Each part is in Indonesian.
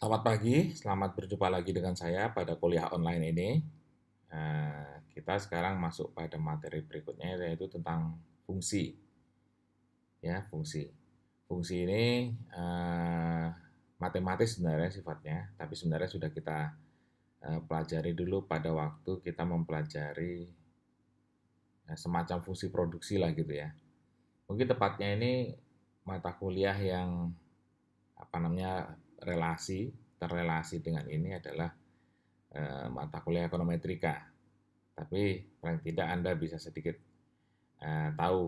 Selamat pagi, selamat berjumpa lagi dengan saya pada kuliah online ini. Kita sekarang masuk pada materi berikutnya yaitu tentang fungsi, ya fungsi. Fungsi ini matematis sebenarnya sifatnya, tapi sebenarnya sudah kita pelajari dulu pada waktu kita mempelajari semacam fungsi produksi lah gitu ya. Mungkin tepatnya ini mata kuliah yang apa namanya terrelasi dengan ini adalah mata kuliah ekonometrika. Tapi paling tidak Anda bisa sedikit tahu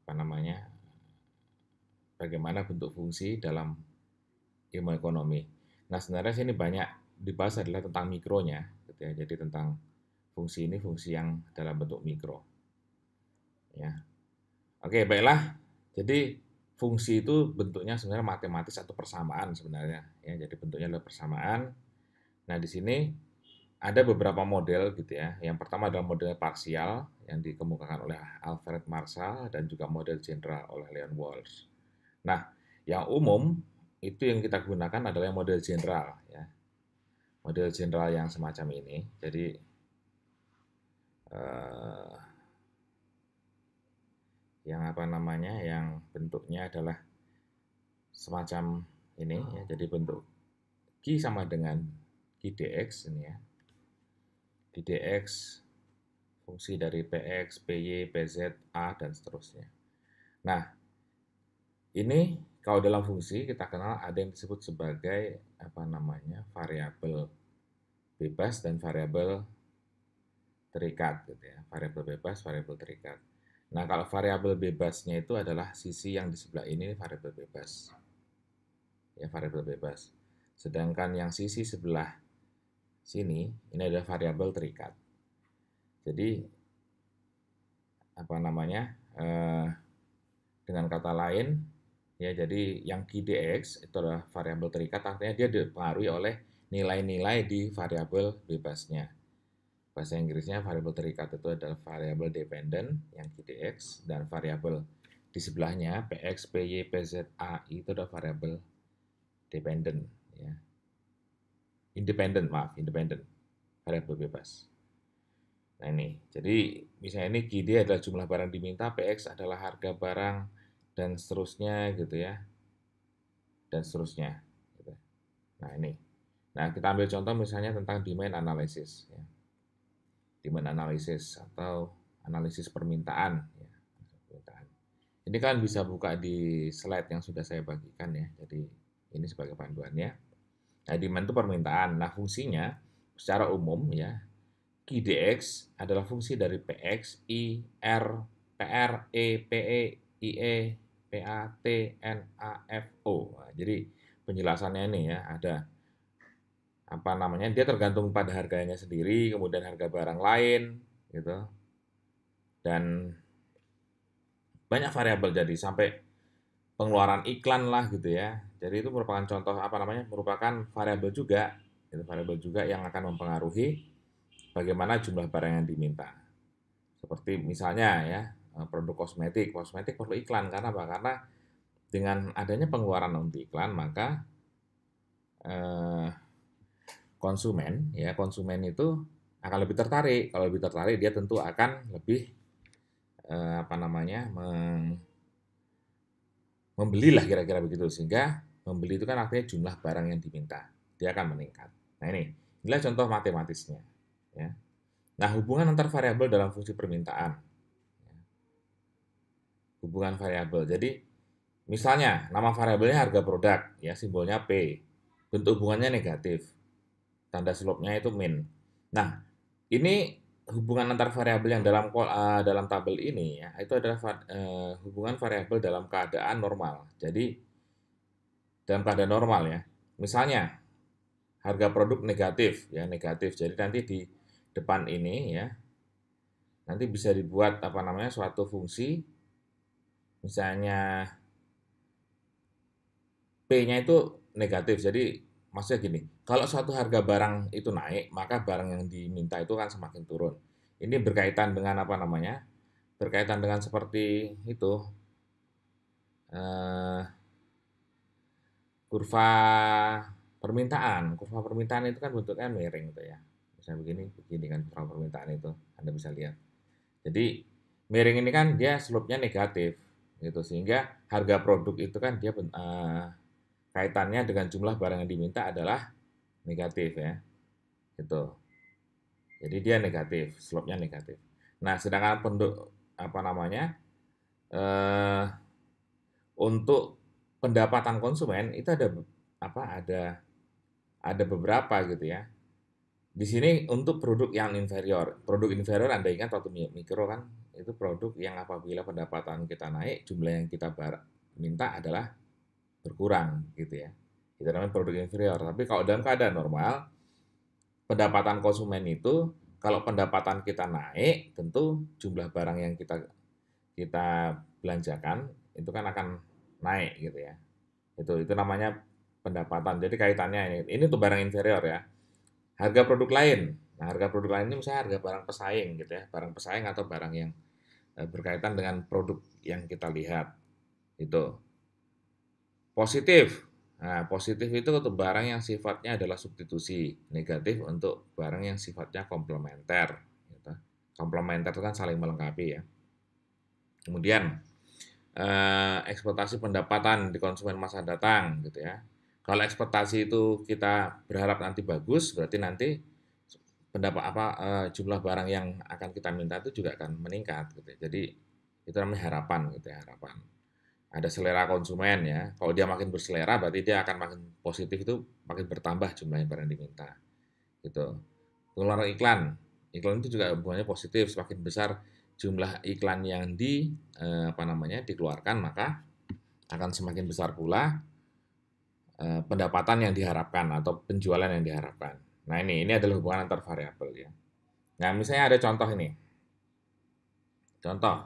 apa namanya bagaimana bentuk fungsi dalam ilmu ekonomi. Nah, sebenarnya sini banyak dibahas adalah tentang mikronya, gitu ya. Jadi tentang fungsi ini fungsi yang dalam bentuk mikro, ya. Oke, baiklah. Jadi fungsi itu bentuknya sebenarnya matematis atau persamaan sebenarnya, ya. Jadi bentuknya adalah persamaan. Nah, di sini ada beberapa model gitu ya. Yang pertama adalah model parsial yang dikemukakan oleh Alfred Marshall dan juga model general oleh Leon Walsh. Nah, yang umum itu yang kita gunakan adalah model general ya. Model general yang semacam ini. Jadi eh, yang apa namanya? Yang bentuknya adalah semacam ini ya. Jadi bentuk Q sama dengan Q dx ini ya. Q dx fungsi dari Px, Py, Pz, A, dan seterusnya. Nah, ini kalau dalam fungsi kita kenal ada yang disebut sebagai apa namanya variabel bebas dan variabel terikat gitu ya. Variabel bebas, variabel terikat. Nah, kalau variabel bebasnya itu adalah sisi yang di sebelah ini variabel bebas. Ya, variabel bebas. Sedangkan yang sisi sebelah sini ini adalah variabel terikat. Jadi apa namanya? Dengan kata lain, ya jadi yang QDX itu adalah variabel terikat, artinya dia dipengaruhi oleh nilai-nilai di variabel bebasnya. Bahasa Inggrisnya variabel terikat itu adalah variabel dependent yang QDX, dan variabel di sebelahnya Px, Py, Pz, A itu adalah variabel dependent ya. Independent, variabel bebas. Nah ini, jadi misalnya ini QD adalah jumlah barang diminta, PX adalah harga barang, dan seterusnya gitu ya, dan seterusnya. Gitu. Nah ini, nah kita ambil contoh misalnya tentang demand analysis, ya. Demand analysis atau analisis permintaan. Ya. Ini kan bisa buka di slide yang sudah saya bagikan ya, jadi ini sebagai panduannya. Nah demand itu permintaan, nah fungsinya secara umum ya, QDX adalah fungsi dari PX, I, R, PR, E, PE, IE, PA, T, N, A, F, O. Nah, jadi penjelasannya ini ya, ada apa namanya, dia tergantung pada harganya sendiri, kemudian harga barang lain, gitu. Dan banyak variabel jadi sampai pengeluaran iklan lah gitu ya. Jadi itu merupakan contoh apa namanya, merupakan variabel juga, itu variabel juga yang akan mempengaruhi bagaimana jumlah barang yang diminta. Seperti misalnya ya, produk kosmetik. Kosmetik perlu iklan karena apa? Karena dengan adanya pengeluaran untuk iklan, maka eh, konsumen itu akan lebih tertarik. Kalau lebih tertarik, dia tentu akan lebih apa namanya membelilah kira-kira begitu. Sehingga membeli itu kan artinya jumlah barang yang diminta, dia akan meningkat. Nah inilah contoh matematisnya. Ya. Nah hubungan antar variabel dalam fungsi permintaan. Hubungan variabel. Jadi misalnya nama variabelnya harga produk, ya simbolnya P. Bentuk hubungannya negatif. Tanda slope-nya itu min. Nah, ini hubungan antar variabel yang dalam tabel ini ya, itu adalah hubungan variabel dalam keadaan normal. Jadi dalam keadaan normal ya. Misalnya harga produk negatif ya, negatif. Jadi nanti di depan ini ya, nanti bisa dibuat apa namanya suatu fungsi, misalnya P-nya itu negatif. Jadi maksudnya gini, kalau suatu harga barang itu naik, maka barang yang diminta itu akan semakin turun. Ini berkaitan dengan apa namanya? Berkaitan dengan seperti itu, eh, kurva permintaan. Kurva permintaan itu kan bentuknya miring tuh ya. Misalnya begini kan kurva permintaan itu. Anda bisa lihat. Jadi miring ini kan dia slope-nya negatif gitu sehingga harga produk itu kan dia kaitannya dengan jumlah barang yang diminta adalah negatif ya. Gitu. Jadi dia negatif, slope-nya negatif. Nah, sedangkan apa namanya? eh, untuk pendapatan konsumen itu ada beberapa gitu ya. Di sini untuk produk yang inferior. Produk inferior Anda ingat waktu mikro kan itu produk yang apabila pendapatan kita naik, jumlah yang kita minta adalah berkurang gitu ya. Itu namanya produk inferior. Tapi kalau dalam keadaan normal, pendapatan konsumen itu kalau pendapatan kita naik, tentu jumlah barang yang kita kita belanjakan itu kan akan naik gitu ya. Itu namanya pendapatan. Jadi kaitannya ini tuh barang inferior ya. Harga produk lain. Nah, harga produk lain ini misalnya harga barang pesaing gitu ya, barang pesaing atau barang yang berkaitan dengan produk yang kita lihat. Itu positif. Nah, positif itu untuk barang yang sifatnya adalah substitusi, negatif untuk barang yang sifatnya komplementer. Gitu. Komplementer itu kan saling melengkapi ya. Kemudian ekspektasi pendapatan di konsumen masa datang gitu ya. Kalau ekspektasi itu kita berharap nanti bagus, berarti nanti jumlah barang yang akan kita minta itu juga akan meningkat gitu ya. Jadi itu namanya harapan gitu ya, harapan. Ada selera konsumen ya. Kalau dia makin berselera berarti dia akan makin positif itu makin bertambah jumlah barang yang diminta. Gitu. Pengeluaran iklan. Iklan itu juga hubungannya positif, semakin besar jumlah iklan yang dikeluarkan maka akan semakin besar pula pendapatan yang diharapkan atau penjualan yang diharapkan. Nah, ini adalah hubungan antar variabel ya. Nah, misalnya ada contoh ini. Contoh,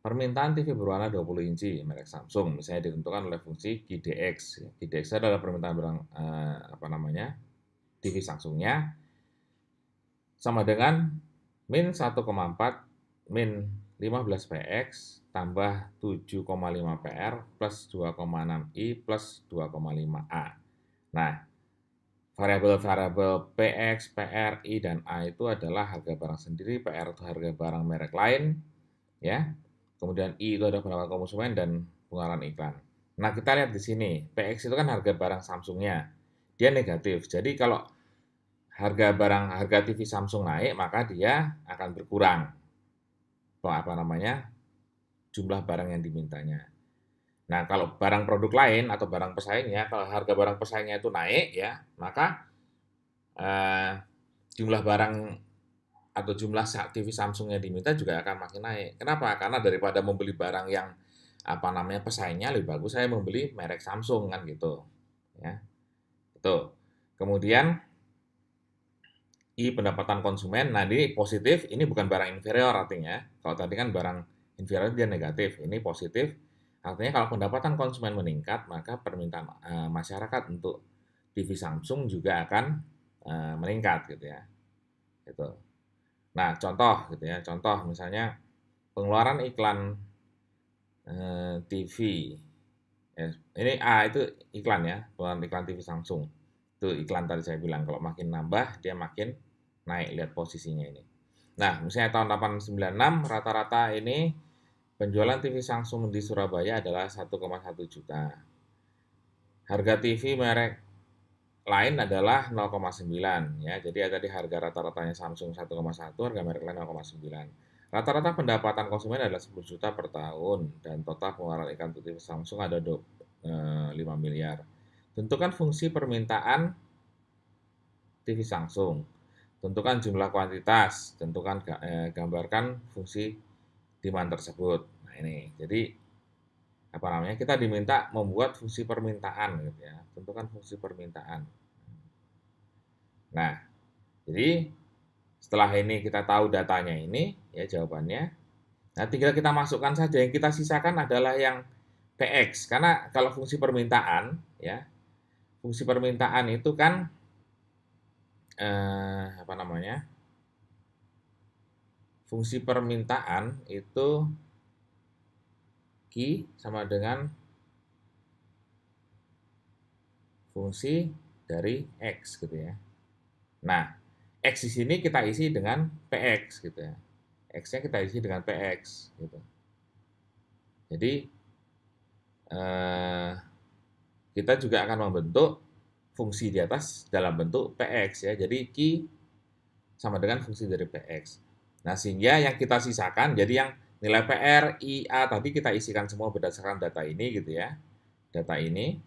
permintaan TV berwarna 20 inci merek Samsung misalnya ditentukan oleh fungsi GDX. GDX adalah permintaan barang TV Samsungnya sama dengan min 1,4 min 15 PX tambah 7,5 PR plus 2,6 I plus 2,5 A. Nah, variabel-variabel PX, PR, I, dan A itu adalah harga barang sendiri, PR itu harga barang merek lain, ya. Kemudian I itu adalah pendapatan konsumen dan pengeluaran iklan. Nah, kita lihat di sini, PX itu kan harga barang Samsungnya, dia negatif. Jadi kalau harga TV Samsung naik, maka dia akan berkurang jumlah barang yang dimintanya. Nah, kalau barang produk lain atau barang pesaingnya, kalau harga barang pesaingnya itu naik ya, maka jumlah barang atau jumlah TV Samsung yang diminta juga akan makin naik. Kenapa? Karena daripada membeli barang yang pesaingnya, lebih bagus saya membeli merek Samsung kan gitu. Ya. Itu. Kemudian pendapatan konsumen. Nah, ini positif, ini bukan barang inferior artinya. Kalau tadi kan barang inferior dia negatif, ini positif. Artinya kalau pendapatan konsumen meningkat, maka permintaan masyarakat untuk TV Samsung juga akan meningkat gitu ya. Gitu. Nah, contoh gitu ya. Contoh misalnya pengeluaran iklan TV. Ya, ini itu iklan ya, pengeluaran iklan TV Samsung. Itu iklan tadi saya bilang kalau makin nambah dia makin naik, lihat posisinya ini. Nah, misalnya tahun 896 rata-rata ini penjualan TV Samsung di Surabaya adalah 1,1 juta. Harga TV merek lain adalah 0,9 ya. Jadi tadi harga rata-ratanya Samsung 1,1, harga merek lain 0,9. Rata-rata pendapatan konsumen adalah 10 juta per tahun dan total pengeluaran iklan TV Samsung ada 5 miliar. Tentukan fungsi permintaan TV Samsung. Tentukan jumlah kuantitas, tentukan gambarkan fungsi demand tersebut. Nah, ini. Jadi kita diminta membuat fungsi permintaan gitu ya. Tentukan fungsi permintaan. Nah, jadi setelah ini kita tahu datanya ini ya jawabannya. Nah, tinggal kita masukkan saja, yang kita sisakan adalah yang PX karena kalau fungsi permintaan ya. Fungsi permintaan itu kan fungsi permintaan itu Q sama dengan fungsi dari X gitu ya. Nah, X di sini kita isi dengan PX gitu ya. X-nya kita isi dengan PX gitu. Jadi eh, kita juga akan membentuk fungsi di atas dalam bentuk PX ya. Jadi Q sama dengan fungsi dari PX. Nah, sehingga yang kita sisakan, jadi yang nilai PR, I, A tadi kita isikan semua berdasarkan data ini gitu ya. Data ini.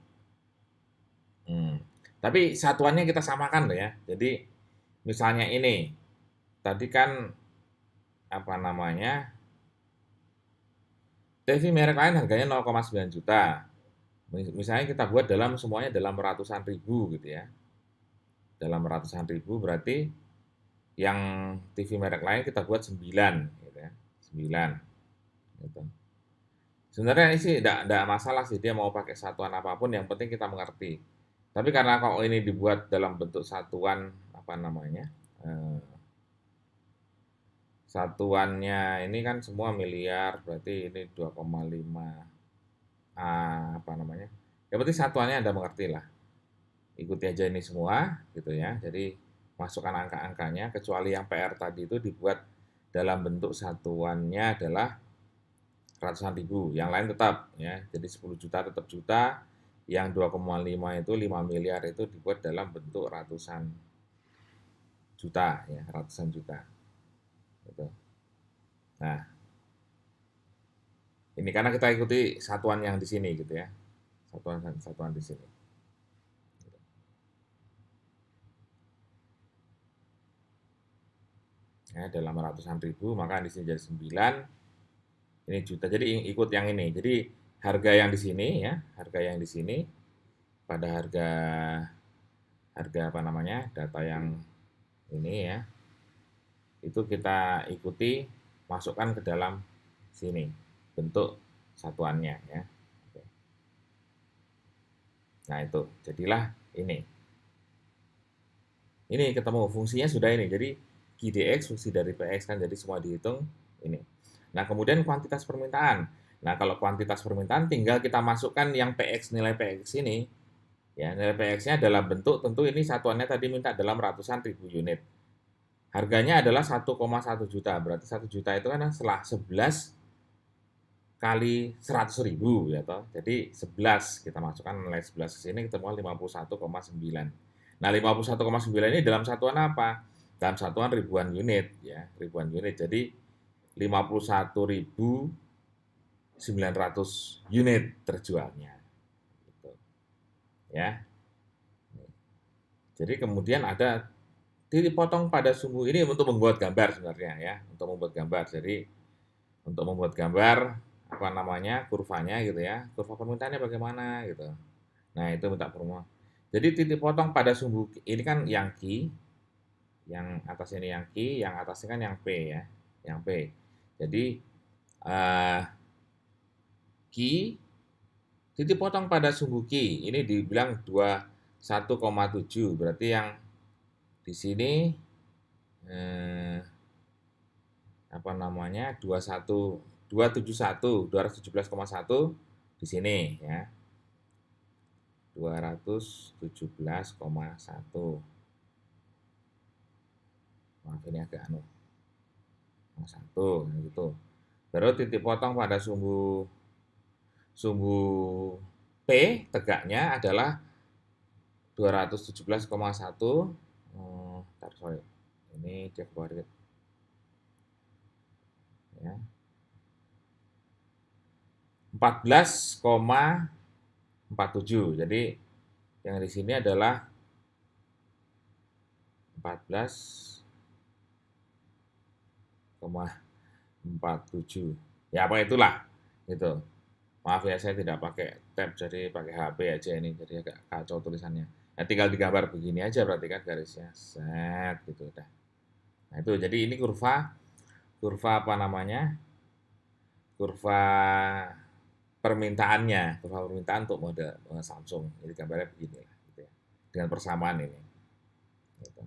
Tapi satuannya kita samakan loh ya. Jadi misalnya ini, tadi kan apa namanya, TV merek lain harganya 0,9 juta. Misalnya kita buat dalam semuanya dalam ratusan ribu gitu ya. Dalam ratusan ribu berarti yang TV merek lain kita buat 9 gitu ya. 9 gitu. Sebenarnya ini sih enggak masalah sih dia mau pakai satuan apapun yang penting kita mengerti. Tapi karena kalau ini dibuat dalam bentuk satuan apa namanya? Satuannya ini kan semua miliar, berarti ini 2,5 apa namanya? Yang penting satuannya Anda mengerti lah. Ikuti aja ini semua gitu ya. Jadi masukkan angka-angkanya kecuali yang PR tadi itu dibuat dalam bentuk satuannya adalah ratusan ribu. Yang lain tetap ya. Jadi 10 juta tetap juta, yang 2,5 itu 5 miliar itu dibuat dalam bentuk ratusan juta ya, ratusan juta. Gitu. Nah, ini karena kita ikuti satuan yang di sini gitu ya. Satuan di sini. Ya, dalam ratusan ribu, maka di sini jadi 9, ini juta. Jadi ikut yang ini. Jadi harga yang di sini ya, harga yang di sini pada harga apa namanya? Data yang ini ya. Itu kita ikuti masukkan ke dalam sini bentuk satuannya ya. Nah, itu. Jadilah ini. Ini ketemu fungsinya sudah ini. Jadi QDX fungsi dari PX kan jadi semua dihitung ini. Nah, kemudian kuantitas permintaan. Nah, kalau kuantitas permintaan tinggal kita masukkan yang PX, nilai PX ini. Ya, nilai PX-nya dalam bentuk tentu ini satuannya tadi minta dalam ratusan ribu unit. Harganya adalah 1,1 juta. Berarti 1 juta itu kan setelah 11 kali 100 ribu ya toh. Jadi 11 kita masukkan nilai 11 ke sini ketemu 51,9. Nah, 51,9 ini dalam satuan apa? Dalam satuan ribuan unit ya, ribuan unit. Jadi 51.900 unit terjualnya. Gitu. Ya. Jadi kemudian ada titik potong pada sumbu ini untuk membuat gambar sebenarnya ya, untuk membuat gambar. Jadi untuk membuat gambar apa namanya kurvanya gitu ya, kurva permintaannya bagaimana gitu. Nah itu minta permohonan. Jadi titik potong pada sumbu ini kan yang Q, yang atas ini yang Q, yang atasnya kan yang P ya, yang P. Jadi Q titik potong pada sumbu Q ini dibilang 21,7 berarti yang di sini apa namanya 217,1 di sini ya 217,1 maaf ini agak satu gitu. Baru titik potong pada sumbu P tegaknya adalah 217,1 sorry ini dia keluar ya 14,47. Jadi yang di sini adalah 14,47. Ya apa itulah gitu. Maaf ya saya tidak pakai tab jadi pakai HP aja ini jadi agak kacau tulisannya. Nah, tinggal digambar begini aja berarti kan garisnya set gitu udah. Nah itu jadi ini kurva apa namanya? Kurva permintaannya, kurva permintaan untuk model Samsung. Jadi gambarnya begini lah, gitu ya. Dengan persamaan ini. Gitu.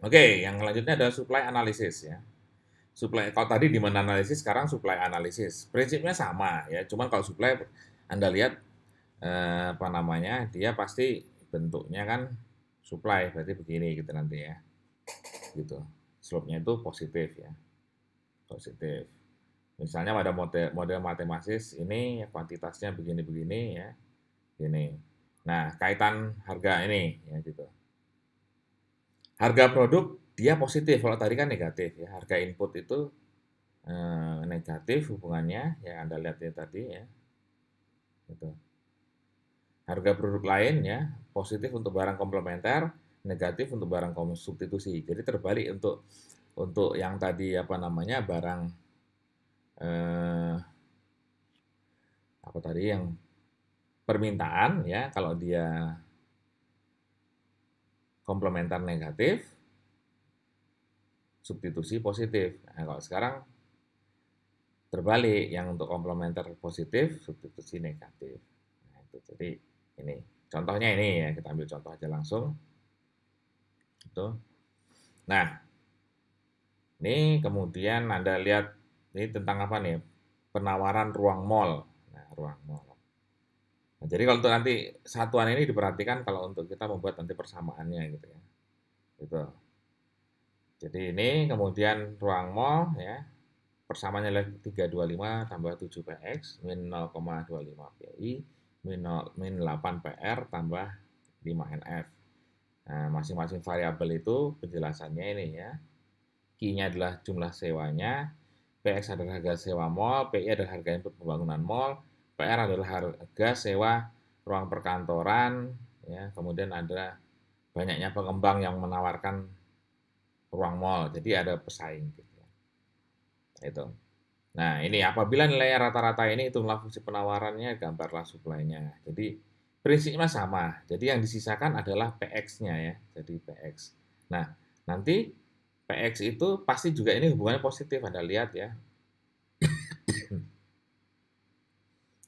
Oke, yang selanjutnya adalah supply analisis ya. Supply kalau tadi demand analisis, sekarang supply analisis. Prinsipnya sama ya, cuman kalau supply Anda lihat apa namanya, dia pasti bentuknya kan supply, berarti begini gitu nanti ya, gitu. Slope-nya itu positif ya, positif. Misalnya pada model matematis ini kuantitasnya begini-begini ya, gini. Nah, kaitan harga ini ya gitu. Harga produk dia positif, kalau tadi kan negatif ya. Harga input itu negatif hubungannya, ya Anda lihat ya tadi ya. Gitu. Harga produk lain ya, positif untuk barang komplementer, negatif untuk barang substitusi. Jadi terbalik untuk yang tadi apa namanya barang eh, apa tadi yang permintaan ya, kalau dia komplementer negatif, substitusi positif. Nah, kalau sekarang terbalik, yang untuk komplementer positif, substitusi negatif. Nah, itu jadi ini contohnya ini ya, kita ambil contoh aja langsung. Itu. Nah, ini kemudian Anda lihat ini tentang apa nih? Penawaran ruang mall. Nah, ruang mall. Nah, jadi kalau untuk nanti satuan ini diperhatikan kalau untuk kita membuat nanti persamaannya gitu ya. Gitu. Jadi ini kemudian ruang mall ya. Persamaannya adalah 325 tambah 7px min 0,25 pi min 8 pr tambah 5nf. Nah, masing-masing variabel itu penjelasannya ini ya. Q-nya adalah jumlah sewanya, PX adalah harga sewa mall, PI adalah harga input pembangunan mall, PR adalah harga sewa ruang perkantoran, ya, kemudian ada banyaknya pengembang yang menawarkan ruang mall, jadi ada pesaing gitu ya. Itu. Nah, ini apabila nilai rata-rata ini itulah fungsi penawarannya, gambarlah supply-nya. Jadi prinsipnya sama. Jadi yang disisakan adalah PX-nya ya. Jadi PX. Nah, nanti PX itu pasti juga ini hubungannya positif. Anda lihat ya.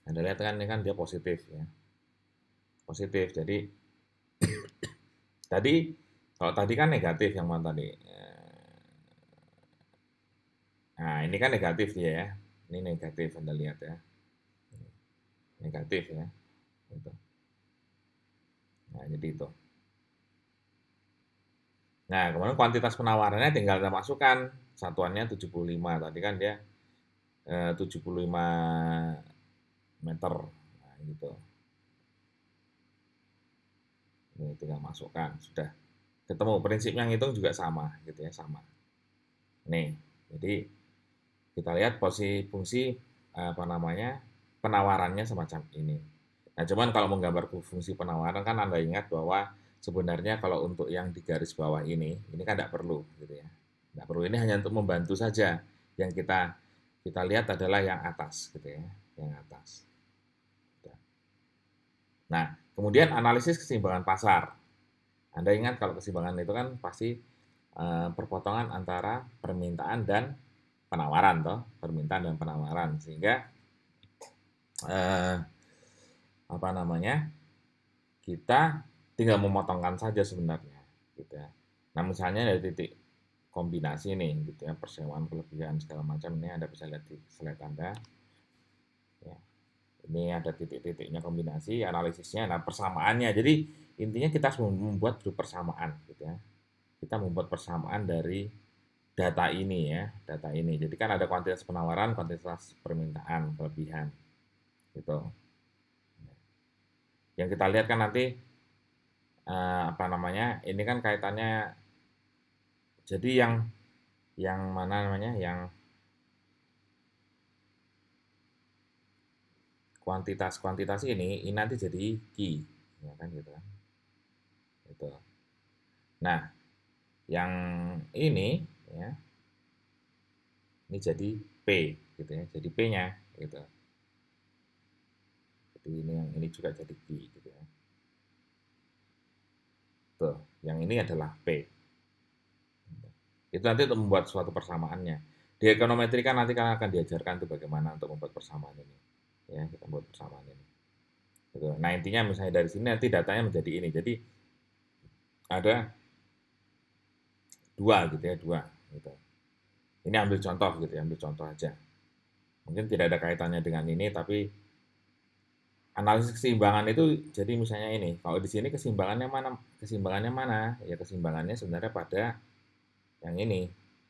Anda lihat kan ini kan dia positif ya. Positif. Jadi tadi kalau tadi kan negatif yang mana tadi. Nah, ini kan negatif dia ya. Ini negatif Anda lihat ya. Negatif ya. Gitu. Nah, jadi itu. Nah, kemudian kuantitas penawarannya tinggal kita masukkan. Satuannya 75. Tadi kan dia 75 meter. Nah, gitu. Ini tinggal masukkan. Sudah ketemu. Prinsip yang hitung juga sama. Gitu ya, sama. Nih, jadi kita lihat posisi fungsi apa namanya penawarannya semacam ini. Nah, cuman kalau menggambar fungsi penawaran kan Anda ingat bahwa sebenarnya kalau untuk yang di garis bawah ini kan tidak perlu gitu ya. Tidak perlu, ini hanya untuk membantu saja. Yang kita lihat adalah yang atas gitu ya, yang atas. Nah, kemudian analisis keseimbangan pasar. Anda ingat kalau keseimbangan itu kan pasti perpotongan antara permintaan dan penawaran toh, permintaan dan penawaran, sehingga eh, apa namanya kita tinggal memotongkan saja sebenarnya gitu ya. Nah, misalnya dari titik kombinasi nih gitu ya, persewaan kelebihan segala macam, ini Anda bisa lihat di slide Anda ya. Ini ada titik-titiknya kombinasi, analisisnya, nah persamaannya. Jadi intinya kita harus membuat persamaan gitu ya. Kita membuat persamaan dari data ini ya, data ini. Jadi kan ada kuantitas penawaran, kuantitas permintaan, kelebihan gitu. Yang kita lihat kan nanti apa namanya? Ini kan kaitannya, jadi yang mana namanya? Yang kuantitas ini nanti jadi key, ya kan gitu kan. Itu. Nah, yang ini ya, ini jadi P gitu ya. Jadi P-nya gitu. Jadi ini yang ini juga jadi key gitu ya. Tuh, yang ini adalah P. Itu nanti untuk membuat suatu persamaannya. Di ekonometri kan nanti kan akan diajarkan tuh bagaimana untuk membuat persamaan ini. Ya, kita buat persamaan ini. Gitu. Nah, intinya misalnya dari sini nanti datanya menjadi ini. Jadi ada dua gitu ya, dua gitu. Ini ambil contoh gitu ya, ambil contoh aja. Mungkin tidak ada kaitannya dengan ini, tapi analisis keseimbangan itu jadi misalnya ini, kalau di sini keseimbangannya mana? Keseimbangannya mana? Ya keseimbangannya sebenarnya pada yang ini.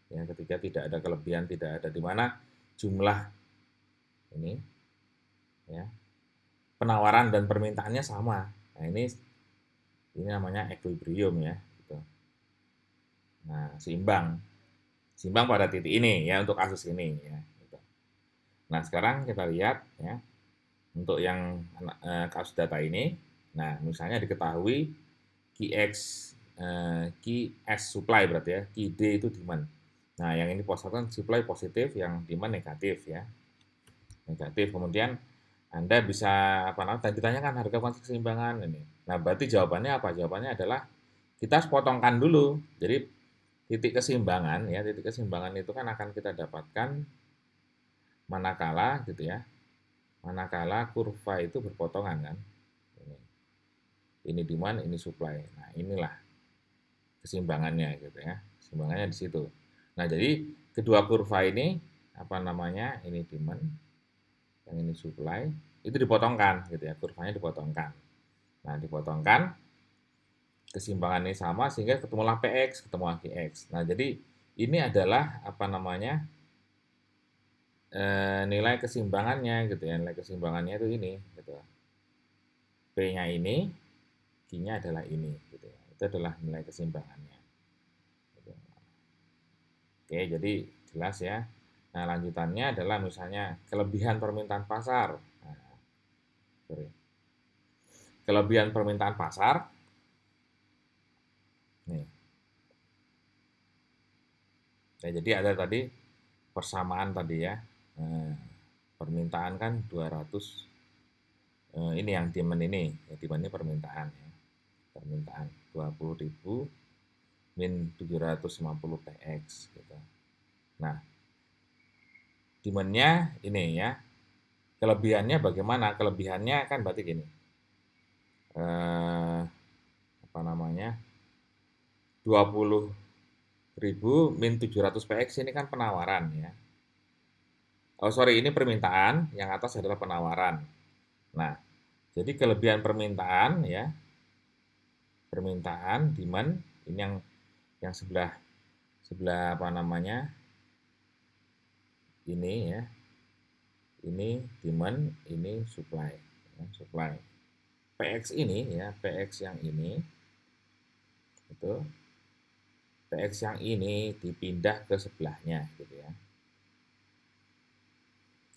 Ya, ketika tidak ada kelebihan, tidak ada di mana jumlah ini ya, penawaran dan permintaannya sama. Nah, ini namanya equilibrium ya, gitu. Nah, seimbang. Seimbang pada titik ini ya untuk kasus ini ya, gitu. Nah, sekarang kita lihat ya untuk yang kasus data ini. Nah, misalnya diketahui Qx Qs supply berarti ya, Qd itu demand. Nah, yang ini positif supply positif, yang demand negatif ya. Negatif. Kemudian Anda bisa apa namanya? Ditanyakan harga konsep keseimbangan ini. Nah, berarti jawabannya apa? Jawabannya adalah kita harus potongkan dulu. Jadi titik keseimbangan ya, titik keseimbangan itu kan akan kita dapatkan manakala gitu ya. Manakala kurva itu berpotongan kan. Ini demand, ini supply. Nah, inilah keseimbangannya gitu ya. Keseimbangannya di situ. Nah, jadi kedua kurva ini apa namanya? Ini demand, yang ini supply, itu dipotongkan gitu ya. Kurvanya dipotongkan. Nah, dipotongkan, keseimbangannya sama sehingga ketemulah PX, ketemu AGX. Nah, jadi ini adalah apa namanya? Nilai keseimbangannya gitu ya. Nilai keseimbangannya itu ini gitu. P-nya ini, Q-nya adalah ini gitu ya. Itu adalah nilai keseimbangannya. Gitu. Oke, jadi jelas ya. Nah, lanjutannya adalah misalnya kelebihan permintaan pasar. Nah, sorry. Kelebihan permintaan pasar. Nih. Nah, jadi ada tadi persamaan tadi ya. Permintaan kan 200. Ini yang demand ini. Ya, demand ini permintaan ya. Permintaan 20.000 min 750 PX gitu. Nah, demand-nya ini ya. Kelebihannya bagaimana? Kelebihannya kan berarti gini. Apa namanya? 20.000 min 700 PX ini kan penawaran ya. Oh sorry, ini permintaan, yang atas adalah penawaran. Nah, jadi kelebihan permintaan ya, permintaan demand ini yang sebelah sebelah apa namanya? Ini ya. Ini demand, ini supply, ya, supply. PX ini ya, PX yang ini itu PX yang ini dipindah ke sebelahnya gitu ya.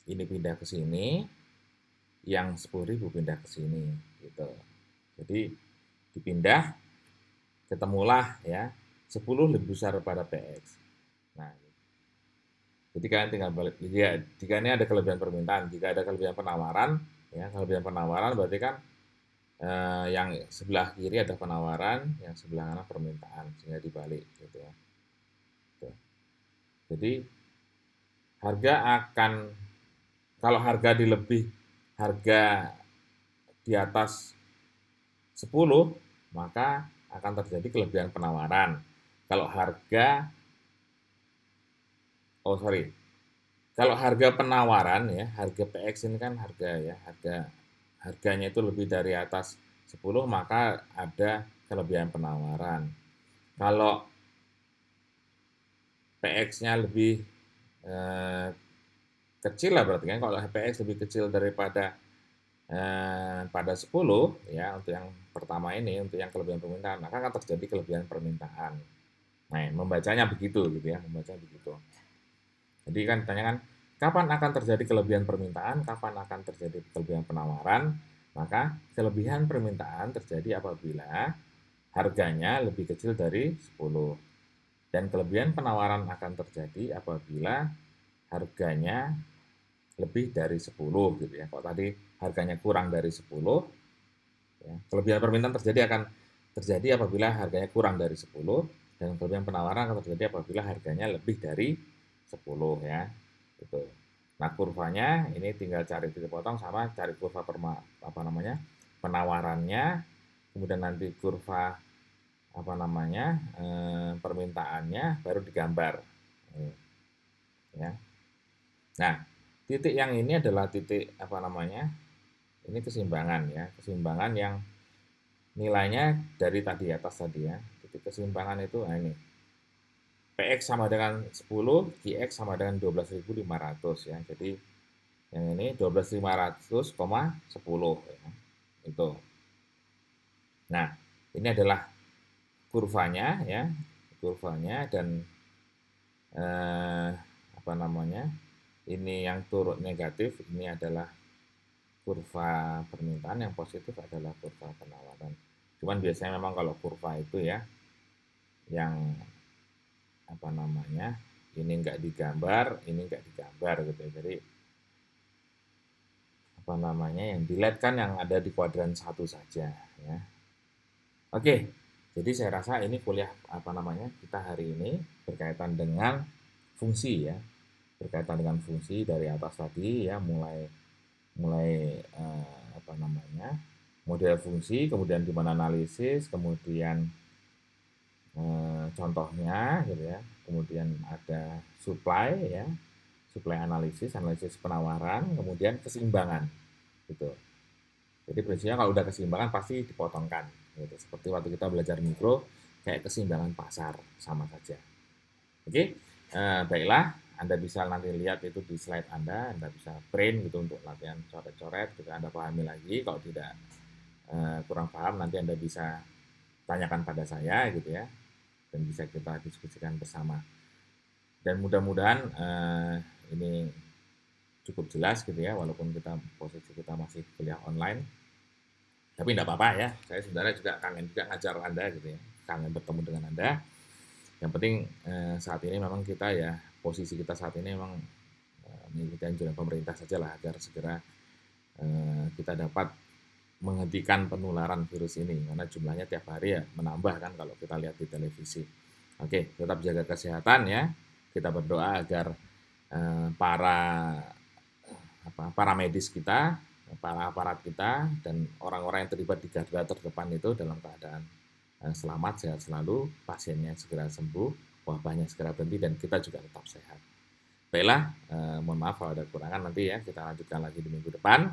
Ini pindah ke sini, yang 10.000 pindah ke sini gitu. Jadi dipindah, ketemulah ya 10 lebih besar pada PX. Nah, jadi kalian tinggal balik. Jika ini ada kelebihan permintaan, jika ada kelebihan penawaran, ya kelebihan penawaran berarti kan yang sebelah kiri ada penawaran, yang sebelah kanan permintaan, sehingga dibalik gitu ya. Tuh. Jadi harga akan, kalau harga harga di atas 10, maka akan terjadi kelebihan penawaran. Kalau harga, oh sorry, kalau harga penawaran ya, harga PX ini kan harga ya, harganya itu lebih dari atas 10, maka ada kelebihan penawaran. Kalau PX-nya lebih kecil lah berarti kan, kalau PX lebih kecil daripada pada 10 ya, untuk yang pertama ini, untuk yang kelebihan permintaan, maka akan terjadi kelebihan permintaan. Nah, membacanya begitu gitu ya, membaca begitu. Jadi kan ditanyakan kapan akan terjadi kelebihan permintaan, kapan akan terjadi kelebihan penawaran, maka kelebihan permintaan terjadi apabila harganya lebih kecil dari 10. Dan kelebihan penawaran akan terjadi apabila harganya lebih dari 10 gitu ya. Kalau tadi harganya kurang dari 10, ya, kelebihan permintaan akan terjadi apabila harganya kurang dari 10, dan kelebihan penawaran akan terjadi apabila harganya lebih dari 10 ya. Gitu. Nah, kurvanya ini tinggal cari titik potong sama cari kurva apa namanya? Penawarannya, kemudian nanti kurva apa namanya? Permintaannya baru digambar. Ya. Nah, titik yang ini adalah titik apa namanya? Ini keseimbangan ya, keseimbangan yang nilainya dari tadi atas tadi ya. Jadi keseimbangan itu nah ini. PX sama dengan 10, GX sama dengan 12.500 ya. Jadi yang ini 12.500,10 ya. Itu. Nah, ini adalah kurvanya ya, kurvanya dan eh, apa namanya? Ini yang turun negatif, ini adalah kurva permintaan, yang positif adalah kurva penawaran. Cuman biasanya memang kalau kurva itu ya, yang apa namanya, ini enggak digambar, ini enggak digambar gitu ya. Jadi apa namanya, yang dilihat kan yang ada di kuadran 1 saja ya. Oke, jadi saya rasa ini kuliah apa namanya kita hari ini berkaitan dengan fungsi ya, berkaitan dengan fungsi dari atas tadi ya, mulai mulai apa namanya model fungsi, kemudian gimana analisis, kemudian contohnya gitu ya, kemudian ada supply ya, supply analisis, analisis penawaran, kemudian keseimbangan gitu. Jadi prinsipnya kalau udah keseimbangan pasti dipotongkan gitu. Seperti waktu kita belajar mikro kayak keseimbangan pasar sama saja. Oke, baiklah, Anda bisa nanti lihat itu di slide Anda bisa print gitu untuk latihan coret-coret, jika Anda pahami lagi. Kalau tidak kurang paham, nanti Anda bisa tanyakan pada saya gitu ya, dan bisa kita diskusikan bersama. Dan mudah-mudahan ini cukup jelas gitu ya, walaupun posisi kita masih kuliah online. Tapi tidak apa-apa ya, saya sebenarnya juga kangen juga ngajar Anda gitu ya, kangen bertemu dengan Anda. Yang penting saat ini memang kita ya, posisi kita saat ini memang mengikuti anjuran pemerintah sajalah agar segera kita dapat menghentikan penularan virus ini, karena jumlahnya tiap hari ya menambah kan kalau kita lihat di televisi. Oke, tetap jaga kesehatan ya. Kita berdoa agar para para medis kita, para aparat kita, dan orang-orang yang terlibat di garda terdepan itu dalam keadaan selamat, sehat selalu, pasiennya segera sembuh, wabahnya segera berhenti, dan kita juga tetap sehat. Baiklah, mohon maaf kalau ada kekurangan, nanti ya kita lanjutkan lagi di minggu depan.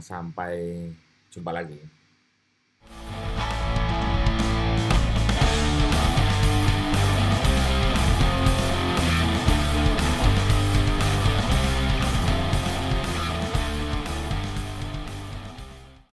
Sampai jumpa lagi.